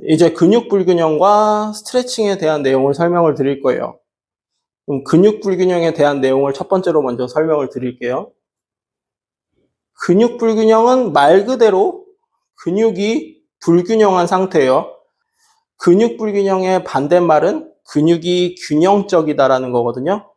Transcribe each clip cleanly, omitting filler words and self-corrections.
이제 근육 불균형과 스트레칭에 대한 내용을 설명을 드릴 거예요. 그럼 근육 불균형에 대한 내용을 첫 번째로 먼저 설명을 드릴게요. 근육 불균형은 말 그대로 근육이 불균형한 상태예요. 근육 불균형의 반대말은 근육이 균형적이다라는 거거든요.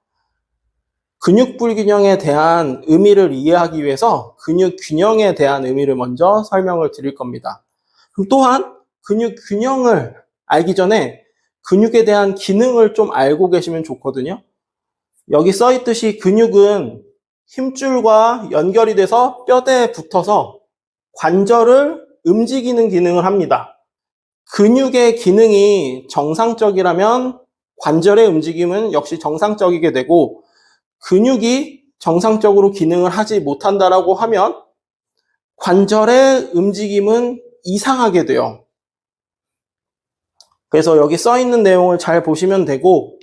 근육 불균형에 대한 의미를 이해하기 위해서 근육 균형에 대한 의미를 먼저 설명을 드릴 겁니다. 그럼 또한 근육 균형을 알기 전에 근육에 대한 기능을 좀 알고 계시면 좋거든요. 여기 써 있듯이 근육은 힘줄과 연결이 돼서 뼈대에 붙어서 관절을 움직이는 기능을 합니다. 근육의 기능이 정상적이라면 관절의 움직임은 역시 정상적이게 되고, 근육이 정상적으로 기능을 하지 못한다라고 하면 관절의 움직임은 이상하게 돼요. 그래서 여기 써 있는 내용을 잘 보시면 되고,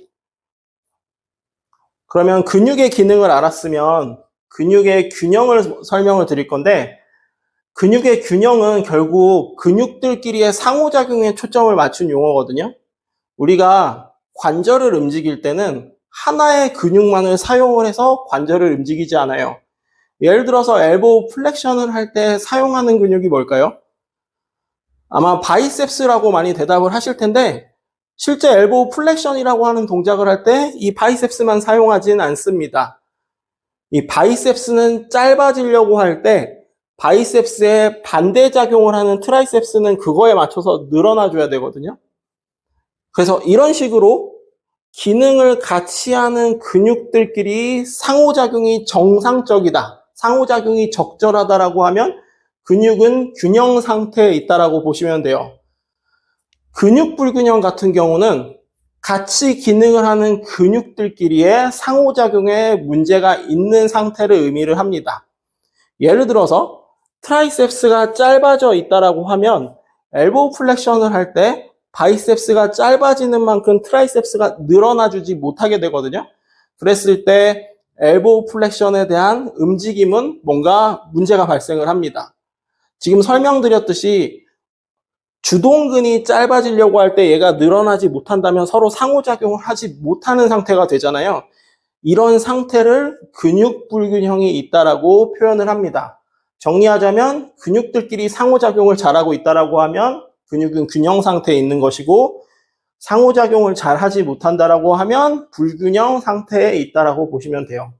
그러면 근육의 기능을 알았으면 근육의 균형을 설명을 드릴 건데, 근육의 균형은 결국 근육들끼리의 상호작용에 초점을 맞춘 용어거든요. 우리가 관절을 움직일 때는 하나의 근육만을 사용을 해서 관절을 움직이지 않아요. 예를 들어서 엘보우 플렉션을 할 때 사용하는 근육이 뭘까요? 아마 바이셉스라고 많이 대답을 하실 텐데, 실제 엘보우 플렉션이라고 하는 동작을 할 때 이 바이셉스만 사용하지는 않습니다. 이 바이셉스는 짧아지려고 할 때 바이셉스에 반대작용을 하는 트라이셉스는 그거에 맞춰서 늘어나줘야 되거든요. 그래서 이런 식으로 기능을 같이 하는 근육들끼리 상호작용이 정상적이다, 상호작용이 적절하다라고 하면 근육은 균형 상태에 있다라고 보시면 돼요. 근육 불균형 같은 경우는 같이 기능을 하는 근육들끼리의 상호작용에 문제가 있는 상태를 의미를 합니다. 예를 들어서 트라이셉스가 짧아져 있다라고 하면 엘보우 플렉션을 할 때 바이셉스가 짧아지는 만큼 트라이셉스가 늘어나주지 못하게 되거든요. 그랬을 때 엘보우 플렉션에 대한 움직임은 뭔가 문제가 발생을 합니다. 지금 설명드렸듯이 주동근이 짧아지려고 할 때 얘가 늘어나지 못한다면 서로 상호작용을 하지 못하는 상태가 되잖아요. 이런 상태를 근육 불균형이 있다라고 표현을 합니다. 정리하자면 근육들끼리 상호작용을 잘하고 있다라고 하면 근육은 균형 상태에 있는 것이고, 상호작용을 잘 하지 못한다라고 하면 불균형 상태에 있다라고 보시면 돼요.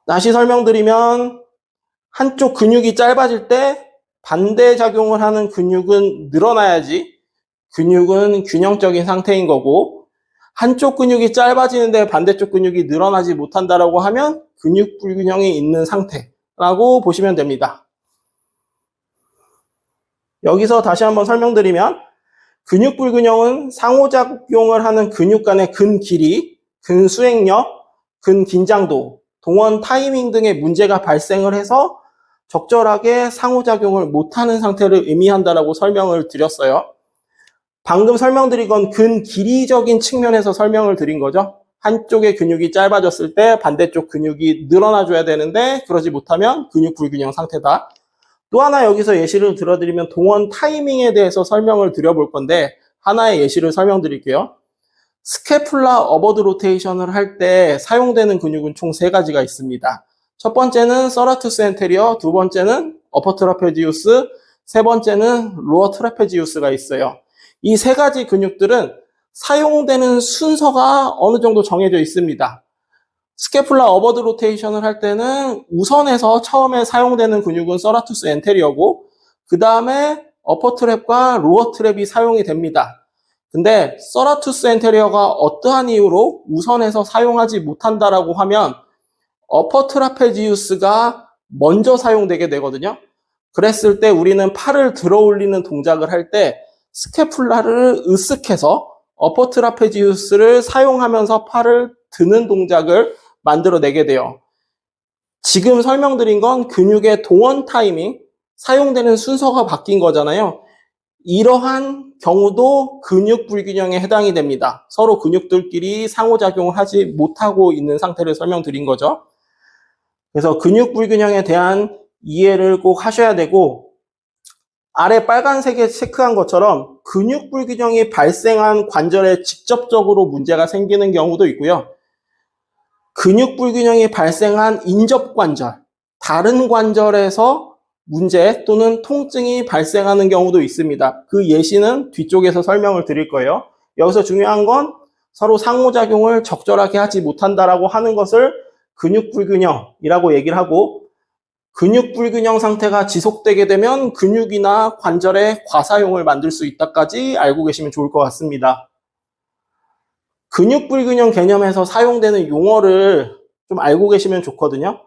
다시 설명드리면 한쪽 근육이 짧아질 때 반대작용을 하는 근육은 늘어나야지 근육은 균형적인 상태인 거고, 한쪽 근육이 짧아지는데 반대쪽 근육이 늘어나지 못한다라고 하면 근육 불균형이 있는 상태라고 보시면 됩니다. 여기서 다시 한번 설명드리면 근육 불균형은 상호작용을 하는 근육 간의 근 길이, 근 수행력, 근 긴장도, 동원 타이밍 등의 문제가 발생을 해서 적절하게 상호작용을 못하는 상태를 의미한다라고 설명을 드렸어요. 방금 설명드린 건 근 길이적인 측면에서 설명을 드린 거죠. 한쪽의 근육이 짧아졌을 때 반대쪽 근육이 늘어나줘야 되는데 그러지 못하면 근육 불균형 상태다. 또 하나 여기서 예시를 들어드리면 동원 타이밍에 대해서 설명을 드려볼 건데, 하나의 예시를 설명드릴게요. 스캐풀라 어버드 로테이션을 할 때 사용되는 근육은 총 3가지가 있습니다. 첫 번째는 서라투스 엔테리어, 두 번째는 어퍼 트라페지우스, 세 번째는 로어 트라페지우스가 있어요. 이 3가지 근육들은 사용되는 순서가 어느 정도 정해져 있습니다. 스캐풀라 어버드 로테이션을 할 때는 우선에서 처음에 사용되는 근육은 서라투스 엔테리어고, 그 다음에 어퍼 트랩과 로어 트랩이 사용이 됩니다. 근데 서라투스 엔테리어가 어떠한 이유로 우선에서 사용하지 못한다라고 하면 어퍼 트라페지우스가 먼저 사용되게 되거든요. 그랬을 때 우리는 팔을 들어 올리는 동작을 할 때 스캐풀라를 으쓱해서 어퍼 트라페지우스를 사용하면서 팔을 드는 동작을 만들어내게 돼요. 지금 설명드린 건 근육의 동원 타이밍, 사용되는 순서가 바뀐 거잖아요. 이러한 경우도 근육 불균형에 해당이 됩니다. 서로 근육들끼리 상호작용을 하지 못하고 있는 상태를 설명드린 거죠. 그래서 근육 불균형에 대한 이해를 꼭 하셔야 되고, 아래 빨간색에 체크한 것처럼 근육 불균형이 발생한 관절에 직접적으로 문제가 생기는 경우도 있고요. 근육 불균형이 발생한 인접관절, 다른 관절에서 문제 또는 통증이 발생하는 경우도 있습니다. 그 예시는 뒤쪽에서 설명을 드릴 거예요. 여기서 중요한 건 서로 상호작용을 적절하게 하지 못한다라고 하는 것을 근육 불균형이라고 얘기를 하고, 근육 불균형 상태가 지속되게 되면 근육이나 관절에 과사용을 만들 수 있다까지 알고 계시면 좋을 것 같습니다. 근육 불균형 개념에서 사용되는 용어를 좀 알고 계시면 좋거든요.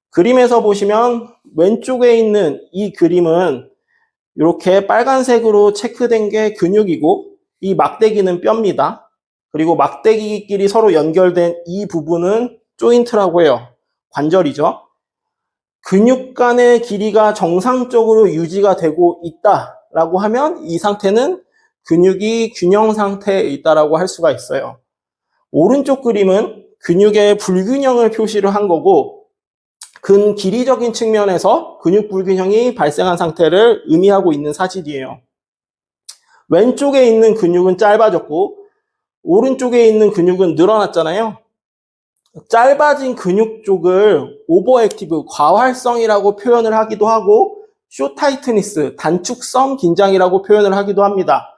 그림에서 보시면 왼쪽에 있는 이 그림은 이렇게 빨간색으로 체크된 게 근육이고, 이 막대기는 뼈입니다. 그리고 막대기끼리 서로 연결된 이 부분은 조인트라고 해요. 관절이죠. 근육 간의 길이가 정상적으로 유지가 되고 있다라고 하면 이 상태는 근육이 균형 상태에 있다라고 할 수가 있어요. 오른쪽 그림은 근육의 불균형을 표시를 한 거고, 근길이적인 측면에서 근육 불균형이 발생한 상태를 의미하고 있는 사실이에요. 왼쪽에 있는 근육은 짧아졌고 오른쪽에 있는 근육은 늘어났잖아요. 짧아진 근육 쪽을 오버액티브, 과활성이라고 표현을 하기도 하고, 쇼타이트니스, 단축성 긴장이라고 표현을 하기도 합니다.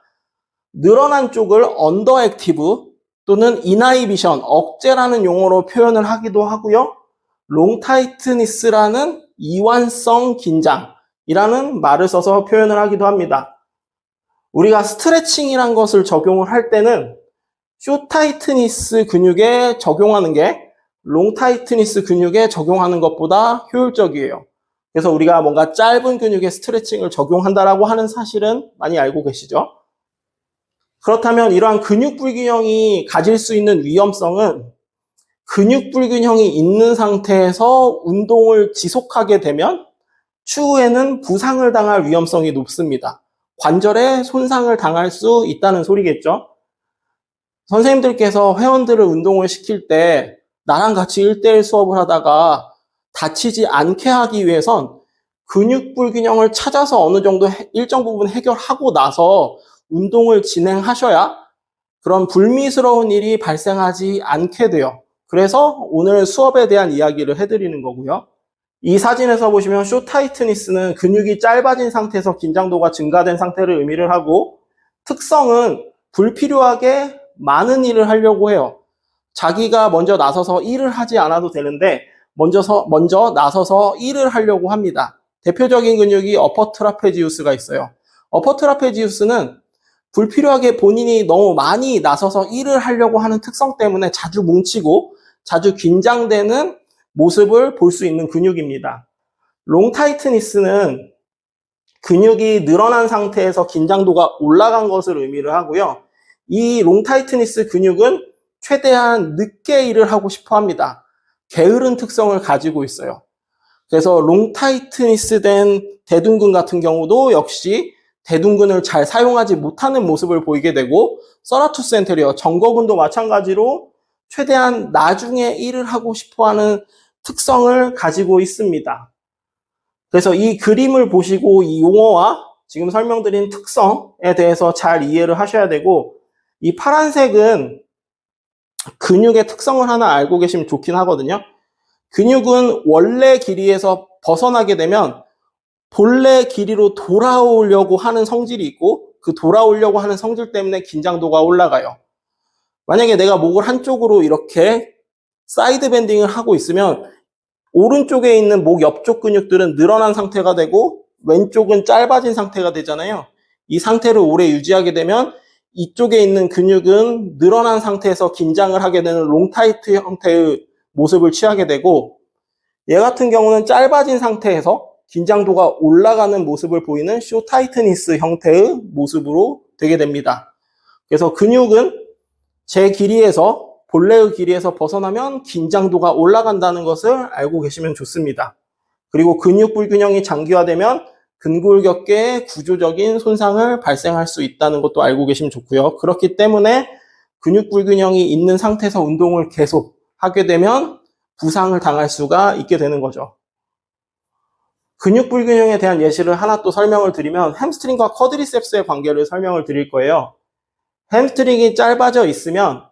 늘어난 쪽을 언더액티브 또는 이나이비션, 억제라는 용어로 표현을 하기도 하고요. 롱타이트니스라는 이완성 긴장이라는 말을 써서 표현을 하기도 합니다. 우리가 스트레칭이란 것을 적용을 할 때는 쇼타이트니스 근육에 적용하는 게 롱타이트니스 근육에 적용하는 것보다 효율적이에요. 그래서 우리가 뭔가 짧은 근육에 스트레칭을 적용한다라고 하는 사실은 많이 알고 계시죠? 그렇다면 이러한 근육 불균형이 가질 수 있는 위험성은, 근육 불균형이 있는 상태에서 운동을 지속하게 되면 추후에는 부상을 당할 위험성이 높습니다. 관절에 손상을 당할 수 있다는 소리겠죠? 선생님들께서 회원들을 운동을 시킬 때 나랑 같이 1대1 수업을 하다가 다치지 않게 하기 위해선 근육 불균형을 찾아서 어느 정도 일정 부분 해결하고 나서 운동을 진행하셔야 그런 불미스러운 일이 발생하지 않게 돼요. 그래서 오늘 수업에 대한 이야기를 해드리는 거고요. 이 사진에서 보시면 쇼타이트니스는 근육이 짧아진 상태에서 긴장도가 증가된 상태를 의미를 하고, 특성은 불필요하게 많은 일을 하려고 해요. 자기가 먼저 나서서 일을 하지 않아도 되는데 먼저 나서서 일을 하려고 합니다. 대표적인 근육이 어퍼 트라페지우스가 있어요. 어퍼 트라페지우스는 불필요하게 본인이 너무 많이 나서서 일을 하려고 하는 특성 때문에 자주 뭉치고 자주 긴장되는 모습을 볼 수 있는 근육입니다. 롱타이트니스는 근육이 늘어난 상태에서 긴장도가 올라간 것을 의미를 하고요. 이 롱타이트니스 근육은 최대한 늦게 일을 하고 싶어 합니다. 게으른 특성을 가지고 있어요. 그래서 롱타이트니스 된 대둔근 같은 경우도 역시 대둔근을 잘 사용하지 못하는 모습을 보이게 되고, 서라투스 엔테리어, 정거근도 마찬가지로 최대한 나중에 일을 하고 싶어하는 특성을 가지고 있습니다. 그래서 이 그림을 보시고 이 용어와 지금 설명드린 특성에 대해서 잘 이해를 하셔야 되고, 이 파란색은 근육의 특성을 하나 알고 계시면 좋긴 하거든요. 근육은 원래 길이에서 벗어나게 되면 본래 길이로 돌아오려고 하는 성질이 있고, 그 돌아오려고 하는 성질 때문에 긴장도가 올라가요. 만약에 내가 목을 한쪽으로 이렇게 사이드 밴딩을 하고 있으면 오른쪽에 있는 목 옆쪽 근육들은 늘어난 상태가 되고 왼쪽은 짧아진 상태가 되잖아요. 이 상태를 오래 유지하게 되면 이쪽에 있는 근육은 늘어난 상태에서 긴장을 하게 되는 롱타이트 형태의 모습을 취하게 되고, 얘 같은 경우는 짧아진 상태에서 긴장도가 올라가는 모습을 보이는 쇼타이트니스 형태의 모습으로 되게 됩니다. 그래서 근육은 제 길이에서, 본래의 길이에서 벗어나면 긴장도가 올라간다는 것을 알고 계시면 좋습니다. 그리고 근육 불균형이 장기화되면 근골격계에 구조적인 손상을 발생할 수 있다는 것도 알고 계시면 좋고요. 그렇기 때문에 근육 불균형이 있는 상태에서 운동을 계속 하게 되면 부상을 당할 수가 있게 되는 거죠. 근육 불균형에 대한 예시를 하나 또 설명을 드리면 햄스트링과 쿼드리셉스의 관계를 설명을 드릴 거예요. 햄스트링이 짧아져 있으면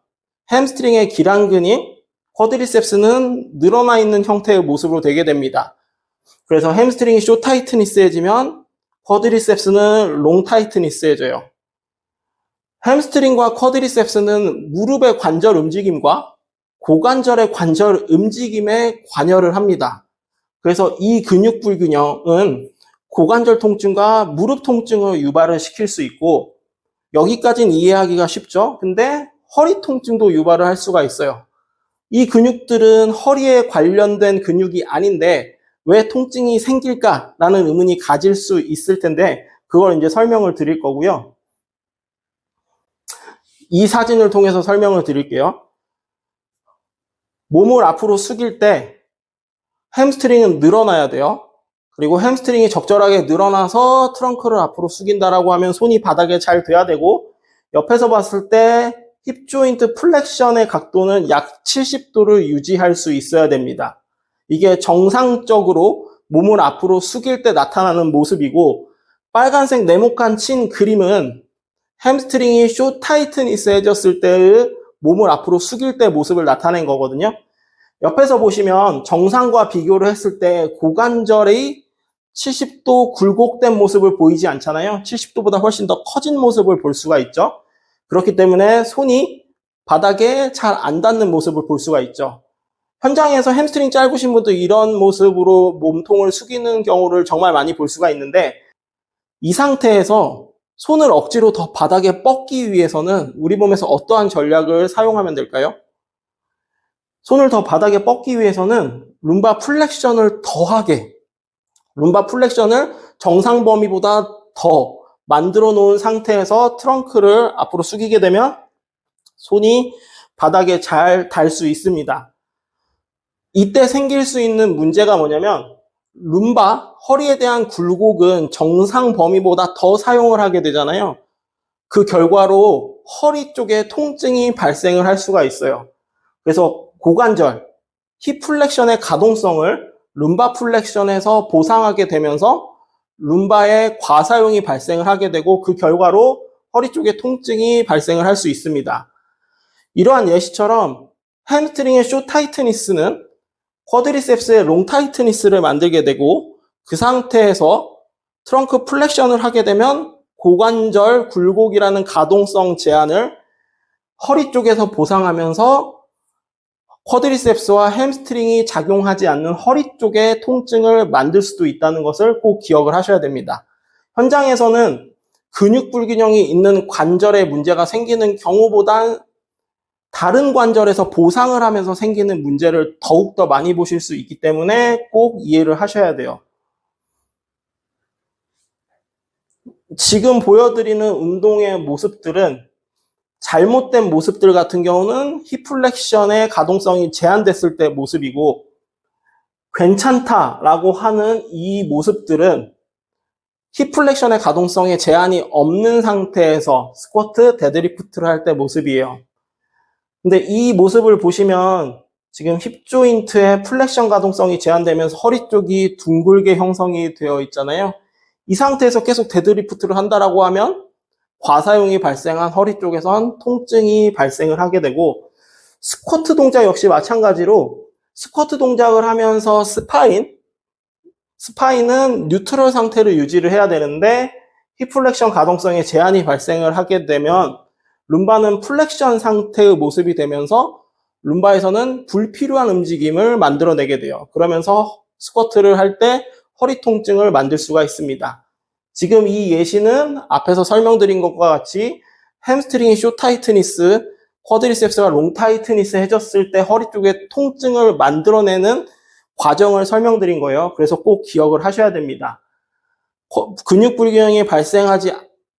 햄스트링의 기랑근이 쿼드리셉스는 늘어나 있는 형태의 모습으로 되게 됩니다. 그래서 햄스트링이 숏 타이트니스해지면 쿼드리셉스는 롱 타이트니스해져요. 햄스트링과 쿼드리셉스는 무릎의 관절 움직임과 고관절의 관절 움직임에 관여를 합니다. 그래서 이 근육 불균형은 고관절 통증과 무릎 통증을 유발을 시킬 수 있고, 여기까지는 이해하기가 쉽죠? 근데 허리 통증도 유발을 할 수가 있어요. 이 근육들은 허리에 관련된 근육이 아닌데 왜 통증이 생길까라는 의문이 가질 수 있을 텐데, 그걸 이제 설명을 드릴 거고요. 이 사진을 통해서 설명을 드릴게요. 몸을 앞으로 숙일 때 햄스트링은 늘어나야 돼요. 그리고 햄스트링이 적절하게 늘어나서 트렁크를 앞으로 숙인다라고 하면 손이 바닥에 잘 돼야 되고, 옆에서 봤을 때 힙 조인트 플렉션의 각도는 약 70도를 유지할 수 있어야 됩니다. 이게 정상적으로 몸을 앞으로 숙일 때 나타나는 모습이고, 빨간색 네모칸 친 그림은 햄스트링이 숏 타이트니스해졌을 때의 몸을 앞으로 숙일 때 모습을 나타낸 거거든요. 옆에서 보시면 정상과 비교를 했을 때 고관절의 70도 굴곡된 모습을 보이지 않잖아요. 70도보다 훨씬 더 커진 모습을 볼 수가 있죠. 그렇기 때문에 손이 바닥에 잘 안 닿는 모습을 볼 수가 있죠. 현장에서 햄스트링 짧으신 분도 이런 모습으로 몸통을 숙이는 경우를 정말 많이 볼 수가 있는데, 이 상태에서 손을 억지로 더 바닥에 뻗기 위해서는 우리 몸에서 어떠한 전략을 사용하면 될까요? 손을 더 바닥에 뻗기 위해서는 룸바 플렉션을 더하게, 룸바 플렉션을 정상 범위보다 더 만들어 놓은 상태에서 트렁크를 앞으로 숙이게 되면 손이 바닥에 잘 닿을 수 있습니다. 이때 생길 수 있는 문제가 뭐냐면, 룸바, 허리에 대한 굴곡은 정상 범위보다 더 사용을 하게 되잖아요. 그 결과로 허리 쪽에 통증이 발생을 할 수가 있어요. 그래서 고관절, 힙 플렉션의 가동성을 룸바 플렉션에서 보상하게 되면서 룸바의 과사용이 발생을 하게 되고, 그 결과로 허리 쪽에 통증이 발생을 할 수 있습니다. 이러한 예시처럼 햄스트링의 숏 타이트니스는 쿼드리셉스의 롱 타이트니스를 만들게 되고, 그 상태에서 트렁크 플렉션을 하게 되면 고관절 굴곡이라는 가동성 제한을 허리 쪽에서 보상하면서 쿼드리셉스와 햄스트링이 작용하지 않는 허리 쪽에 통증을 만들 수도 있다는 것을 꼭 기억을 하셔야 됩니다. 현장에서는 근육 불균형이 있는 관절에 문제가 생기는 경우보단 다른 관절에서 보상을 하면서 생기는 문제를 더욱더 많이 보실 수 있기 때문에 꼭 이해를 하셔야 돼요. 지금 보여드리는 운동의 모습들은, 잘못된 모습들 같은 경우는 힙 플렉션의 가동성이 제한됐을 때 모습이고, 괜찮다라고 하는 이 모습들은 힙 플렉션의 가동성에 제한이 없는 상태에서 스쿼트, 데드리프트를 할 때 모습이에요. 근데 이 모습을 보시면 지금 힙 조인트의 플렉션 가동성이 제한되면서 허리 쪽이 둥글게 형성이 되어 있잖아요. 이 상태에서 계속 데드리프트를 한다라고 하면 과사용이 발생한 허리 쪽에선 통증이 발생을 하게 되고, 스쿼트 동작 역시 마찬가지로 스쿼트 동작을 하면서 스파인은 뉴트럴 상태를 유지를 해야 되는데 힙 플렉션 가동성에 제한이 발생을 하게 되면 룸바는 플렉션 상태의 모습이 되면서 룸바에서는 불필요한 움직임을 만들어내게 돼요. 그러면서 스쿼트를 할 때 허리 통증을 만들 수가 있습니다. 지금 이 예시는 앞에서 설명드린 것과 같이 햄스트링이 숏 타이트니스, 쿼드리셉스가 롱 타이트니스 해졌을 때 허리 쪽에 통증을 만들어내는 과정을 설명드린 거예요. 그래서 꼭 기억을 하셔야 됩니다. 근육 불균형이 발생하지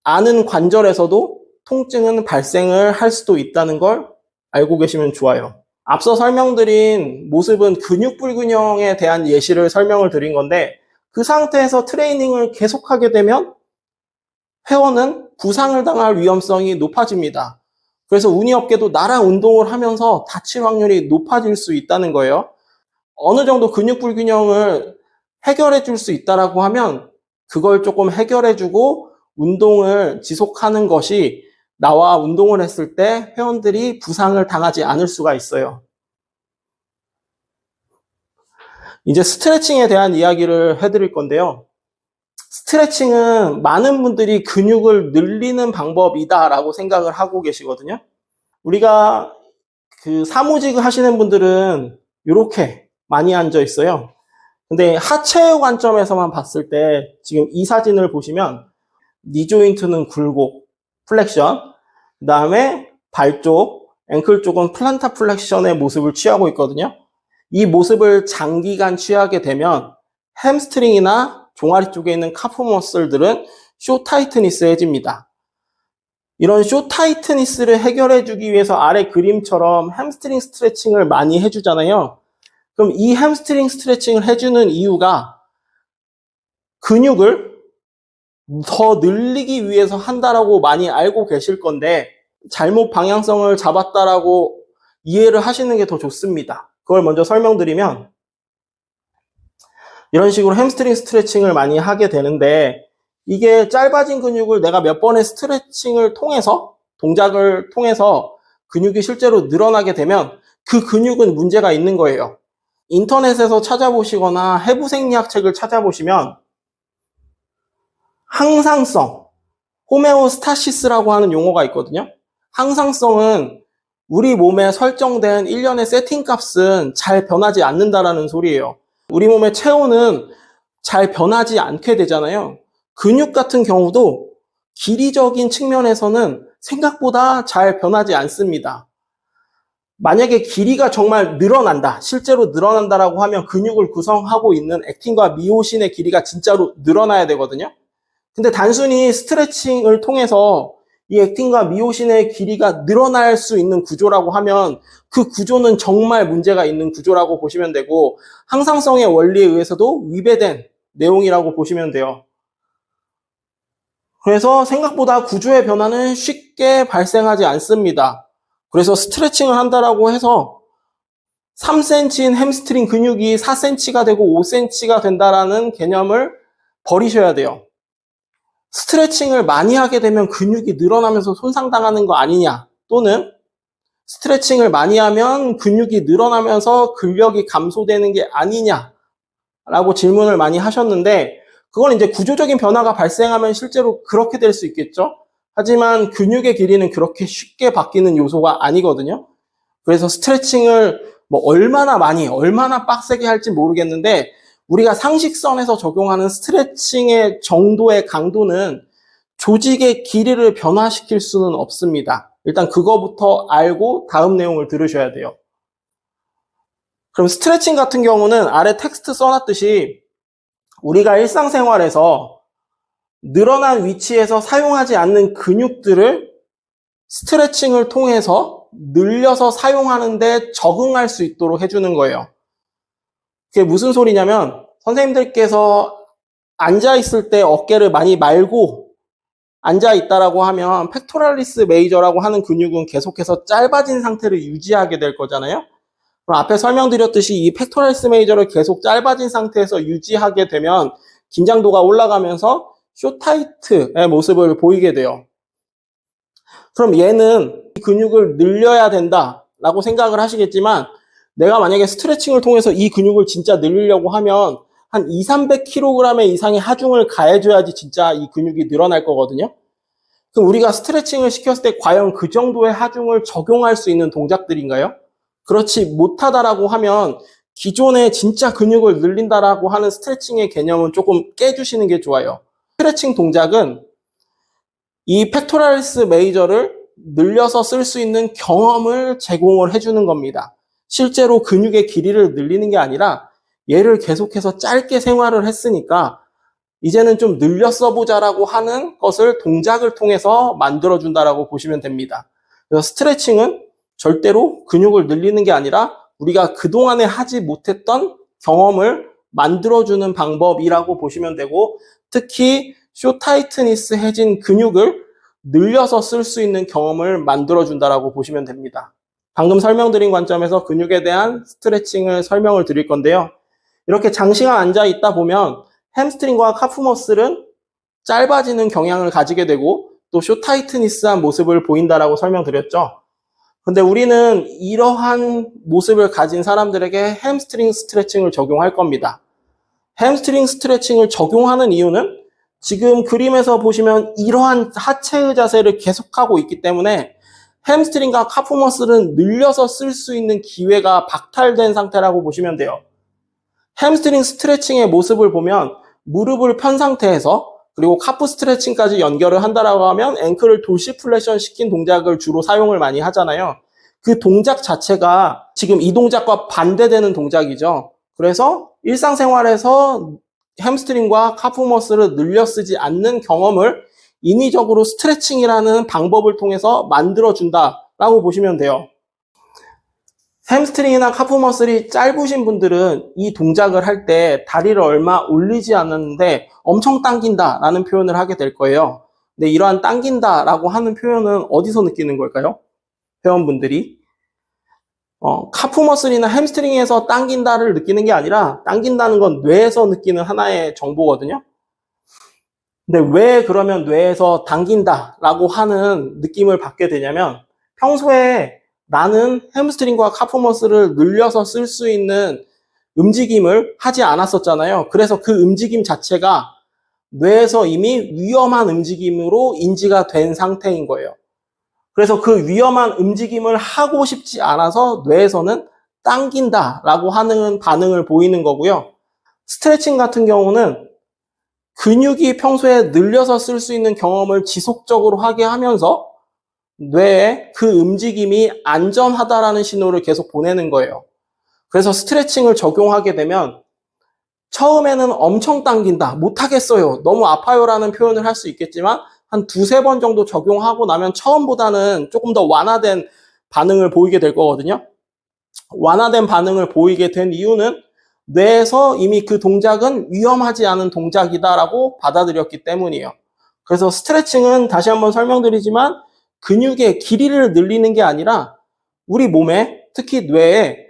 않은 관절에서도 통증은 발생을 할 수도 있다는 걸 알고 계시면 좋아요. 앞서 설명드린 모습은 근육 불균형에 대한 예시를 설명을 드린 건데, 그 상태에서 트레이닝을 계속하게 되면 회원은 부상을 당할 위험성이 높아집니다. 그래서 운이 없게도 나랑 운동을 하면서 다칠 확률이 높아질 수 있다는 거예요. 어느 정도 근육 불균형을 해결해 줄 수 있다라고 하면 그걸 조금 해결해 주고 운동을 지속하는 것이 나와 운동을 했을 때 회원들이 부상을 당하지 않을 수가 있어요. 이제 스트레칭에 대한 이야기를 해드릴 건데요. 스트레칭은 많은 분들이 근육을 늘리는 방법이다라고 생각을 하고 계시거든요. 우리가 그 사무직 하시는 분들은 이렇게 많이 앉아 있어요. 근데 하체의 관점에서만 봤을 때 지금 이 사진을 보시면 니 조인트는 굴곡, 플렉션, 그 다음에 발 쪽, 앵클 쪽은 플란타 플렉션의 모습을 취하고 있거든요. 이 모습을 장기간 취하게 되면 햄스트링이나 종아리 쪽에 있는 카프 머슬들은 쇼 타이트니스해집니다. 이런 쇼 타이트니스를 해결해 주기 위해서 아래 그림처럼 햄스트링 스트레칭을 많이 해주잖아요. 그럼 이 햄스트링 스트레칭을 해주는 이유가 근육을 더 늘리기 위해서 한다라고 많이 알고 계실 건데 잘못 방향성을 잡았다라고 이해를 하시는 게 더 좋습니다. 그걸 먼저 설명드리면 이런 식으로 햄스트링 스트레칭을 많이 하게 되는데 이게 짧아진 근육을 내가 몇 번의 스트레칭을 통해서 동작을 통해서 근육이 실제로 늘어나게 되면 그 근육은 문제가 있는 거예요. 인터넷에서 찾아보시거나 해부 생리학 책을 찾아보시면 항상성, 호메오스타시스라고 하는 용어가 있거든요. 항상성은 우리 몸에 설정된 일련의 세팅 값은 잘 변하지 않는다라는 소리예요. 우리 몸의 체온은 잘 변하지 않게 되잖아요. 근육 같은 경우도 길이적인 측면에서는 생각보다 잘 변하지 않습니다. 만약에 길이가 정말 늘어난다, 실제로 늘어난다라고 하면 근육을 구성하고 있는 액틴과 미오신의 길이가 진짜로 늘어나야 되거든요. 근데 단순히 스트레칭을 통해서 이 액틴과 미오신의 길이가 늘어날 수 있는 구조라고 하면 그 구조는 정말 문제가 있는 구조라고 보시면 되고 항상성의 원리에 의해서도 위배된 내용이라고 보시면 돼요. 그래서 생각보다 구조의 변화는 쉽게 발생하지 않습니다. 그래서 스트레칭을 한다라고 해서 3cm인 햄스트링 근육이 4cm가 되고 5cm가 된다라는 개념을 버리셔야 돼요. 스트레칭을 많이 하게 되면 근육이 늘어나면서 손상당하는 거 아니냐, 또는 스트레칭을 많이 하면 근육이 늘어나면서 근력이 감소되는 게 아니냐라고 질문을 많이 하셨는데 그건 이제 구조적인 변화가 발생하면 실제로 그렇게 될 수 있겠죠. 하지만 근육의 길이는 그렇게 쉽게 바뀌는 요소가 아니거든요. 그래서 스트레칭을 뭐 얼마나 많이, 얼마나 빡세게 할지 모르겠는데 우리가 상식선에서 적용하는 스트레칭의 정도의 강도는 조직의 길이를 변화시킬 수는 없습니다. 일단 그거부터 알고 다음 내용을 들으셔야 돼요. 그럼 스트레칭 같은 경우는 아래 텍스트 써놨듯이 우리가 일상생활에서 늘어난 위치에서 사용하지 않는 근육들을 스트레칭을 통해서 늘려서 사용하는데 적응할 수 있도록 해주는 거예요. 그게 무슨 소리냐면 선생님들께서 앉아있을 때 어깨를 많이 말고 앉아있다라고 하면 팩토랄리스 메이저라고 하는 근육은 계속해서 짧아진 상태를 유지하게 될 거잖아요. 그럼 앞에 설명드렸듯이 이 팩토랄리스 메이저를 계속 짧아진 상태에서 유지하게 되면 긴장도가 올라가면서 쇼타이트의 모습을 보이게 돼요. 그럼 얘는 이 근육을 늘려야 된다라고 생각을 하시겠지만 내가 만약에 스트레칭을 통해서 이 근육을 진짜 늘리려고 하면 한 200-300kg 이상의 하중을 가해줘야지 진짜 이 근육이 늘어날 거거든요. 그럼 우리가 스트레칭을 시켰을 때 과연 그 정도의 하중을 적용할 수 있는 동작들인가요? 그렇지 못하다라고 하면 기존에 진짜 근육을 늘린다라고 하는 스트레칭의 개념은 조금 깨주시는 게 좋아요. 스트레칭 동작은 이 팩토랄리스 메이저를 늘려서 쓸 수 있는 경험을 제공을 해주는 겁니다. 실제로 근육의 길이를 늘리는 게 아니라 얘를 계속해서 짧게 생활을 했으니까 이제는 좀 늘려 써보자라고 하는 것을 동작을 통해서 만들어준다라고 보시면 됩니다. 그래서 스트레칭은 절대로 근육을 늘리는 게 아니라 우리가 그동안에 하지 못했던 경험을 만들어주는 방법이라고 보시면 되고 특히 쇼타이트니스해진 근육을 늘려서 쓸 수 있는 경험을 만들어준다라고 보시면 됩니다. 방금 설명드린 관점에서 근육에 대한 스트레칭을 설명을 드릴 건데요. 이렇게 장시간 앉아 있다 보면 햄스트링과 카프머슬은 짧아지는 경향을 가지게 되고 또 숏타이트니스한 모습을 보인다라고 설명드렸죠. 근데 우리는 이러한 모습을 가진 사람들에게 햄스트링 스트레칭을 적용할 겁니다. 햄스트링 스트레칭을 적용하는 이유는 지금 그림에서 보시면 이러한 하체의 자세를 계속하고 있기 때문에 햄스트링과 카프머슬은 늘려서 쓸 수 있는 기회가 박탈된 상태라고 보시면 돼요. 햄스트링 스트레칭의 모습을 보면 무릎을 편 상태에서 그리고 카프 스트레칭까지 연결을 한다라고 하면 앵클을 돌시플레션 시킨 동작을 주로 사용을 많이 하잖아요. 그 동작 자체가 지금 이 동작과 반대되는 동작이죠. 그래서 일상생활에서 햄스트링과 카프머슬을 늘려 쓰지 않는 경험을 인위적으로 스트레칭이라는 방법을 통해서 만들어준다라고 보시면 돼요. 햄스트링이나 카프머슬이 짧으신 분들은 이 동작을 할 때 다리를 얼마 올리지 않았는데 엄청 당긴다라는 표현을 하게 될 거예요. 근데 이러한 당긴다라고 하는 표현은 어디서 느끼는 걸까요? 회원분들이 카프머슬이나 햄스트링에서 당긴다를 느끼는 게 아니라 당긴다는 건 뇌에서 느끼는 하나의 정보거든요. 근데 왜 그러면 뇌에서 당긴다라고 하는 느낌을 받게 되냐면 평소에 나는 햄스트링과 카프머슬을 늘려서 쓸 수 있는 움직임을 하지 않았었잖아요. 그래서 그 움직임 자체가 뇌에서 이미 위험한 움직임으로 인지가 된 상태인 거예요. 그래서 그 위험한 움직임을 하고 싶지 않아서 뇌에서는 당긴다라고 하는 반응을 보이는 거고요. 스트레칭 같은 경우는 근육이 평소에 늘려서 쓸 수 있는 경험을 지속적으로 하게 하면서 뇌에 그 움직임이 안전하다라는 신호를 계속 보내는 거예요. 그래서 스트레칭을 적용하게 되면 처음에는 엄청 당긴다, 못하겠어요, 너무 아파요라는 표현을 할 수 있겠지만 한 두세 번 정도 적용하고 나면 처음보다는 조금 더 완화된 반응을 보이게 될 거거든요. 완화된 반응을 보이게 된 이유는 뇌에서 이미 그 동작은 위험하지 않은 동작이다라고 받아들였기 때문이에요. 그래서 스트레칭은 다시 한번 설명드리지만 근육의 길이를 늘리는 게 아니라 우리 몸에, 특히 뇌에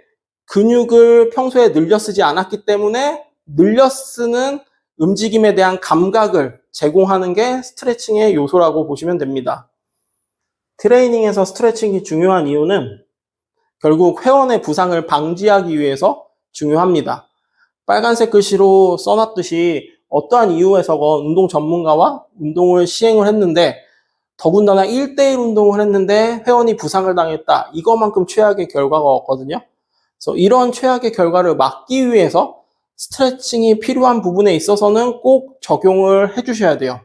근육을 평소에 늘려 쓰지 않았기 때문에 늘려 쓰는 움직임에 대한 감각을 제공하는 게 스트레칭의 요소라고 보시면 됩니다. 트레이닝에서 스트레칭이 중요한 이유는 결국 회원의 부상을 방지하기 위해서 중요합니다. 빨간색 글씨로 써놨듯이 어떠한 이유에서건 운동 전문가와 운동을 시행을 했는데 더군다나 1대1 운동을 했는데 회원이 부상을 당했다. 이것만큼 최악의 결과가 없거든요. 그래서 이런 최악의 결과를 막기 위해서 스트레칭이 필요한 부분에 있어서는 꼭 적용을 해주셔야 돼요.